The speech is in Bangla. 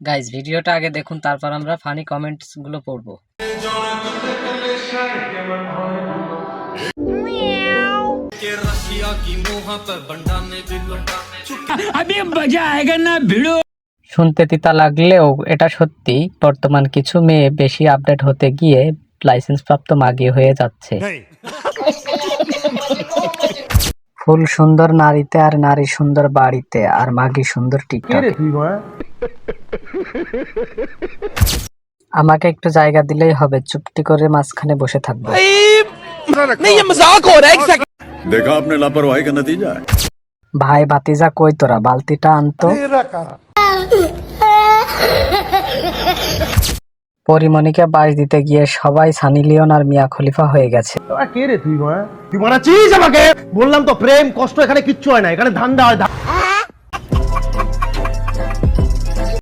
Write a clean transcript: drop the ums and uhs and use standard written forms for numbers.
গাইজ ভিডিওটা আগে দেখুন, তারপর আমরা ফানি কমেন্টস গুলো পড়বো। শুনতে তিতা লাগলেও এটা সত্যি, বর্তমান কিছু মেয়ে বেশি আপডেট হতে গিয়ে লাইসেন্স প্রাপ্ত মাগি হয়ে যাচ্ছে। ফুল সুন্দর নারীতে আর নারী সুন্দর বাড়িতে আর মাগি সুন্দর টিকটকে। আমাকে একটু জায়গা দিলেই হবে, চুপটি করে মাঝখানে বসে থাকবো। देखा आपने लापरवाही का नतीजा है। ভাই ভাতিজা কই তোরা, বালতিটা আনতো। পরিমণিকে বাস দিতে গিয়ে সবাই সানি লিওন আর মিয়া খলিফা হয়ে গেছে। কে রে তুই বানাচ্ছিস আমাকে? বললাম তো প্রেম কষ্ট এখানে কিচ্ছু হয় না, এখানে ধান্দা হয়।